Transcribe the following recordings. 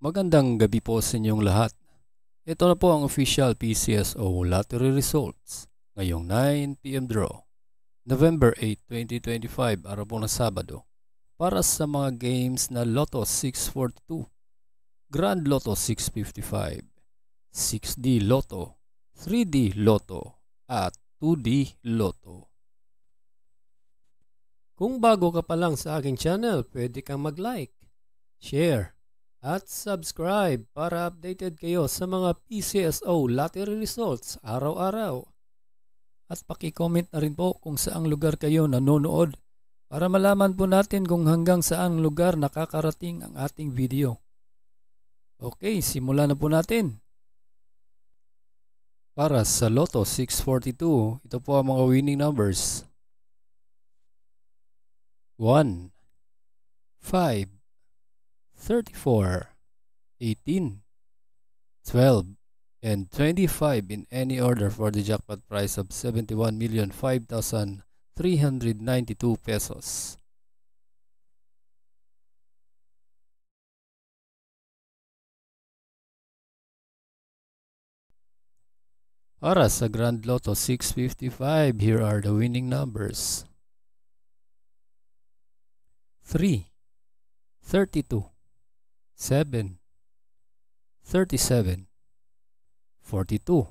Magandang gabi po sa inyong lahat. Ito na po ang official PCSO lottery results ngayong 9 PM draw, November 8, 2025, araw po ng Sabado. Para sa mga games na Lotto 642, Grand Lotto 655, 6D Lotto, 3D Lotto at 2D Lotto. Kung bago ka pa lang sa aking channel, pwede kang mag-like, share, at subscribe para updated kayo sa mga PCSO lottery results araw-araw. At paki-comment na rin po kung saang lugar kayo nanonood para malaman po natin kung hanggang saang lugar nakakarating ang ating video. Okay, simulan na po natin. Para sa Lotto 642, ito po ang mga winning numbers: 1, 5, 34, 18, 12, and 25 in any order for the jackpot price of 71,005,392 pesos. Para sa Grand Lotto 655, here are the winning numbers: 3, 32, 7, 37, 42,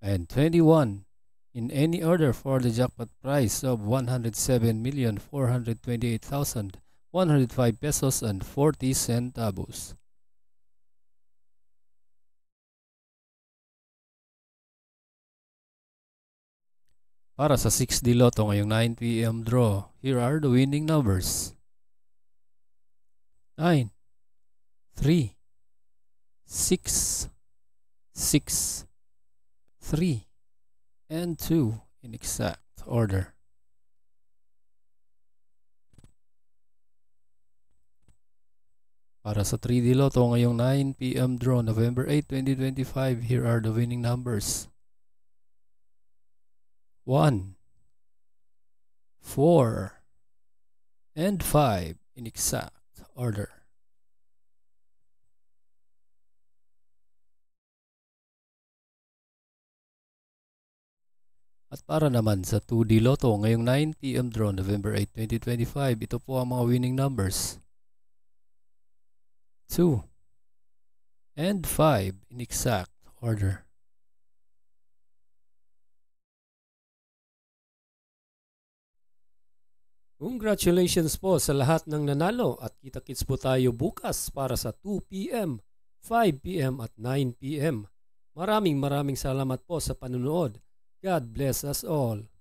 and 21 in any order for the jackpot price of 107,428,105 pesos and 40 centavos. Para sa 6D Lotto ngayong 9 PM draw, here are the winning numbers: 9, 3, 6, 6, 3, and 2 in exact order. Para sa 3D Lotto ngayong 9 PM draw, November 8, 2025, here are the winning numbers: 1, 4, and 5 in exact order. At para naman sa 2D Lotto ngayong 9 PM draw, November 8, 2025, ito po ang mga winning numbers: 2 and 5 in exact order. Congratulations po sa lahat ng nanalo at kita-kits po tayo bukas para sa 2 PM, 5 PM at 9 PM. Maraming salamat po sa panunood. God bless us all.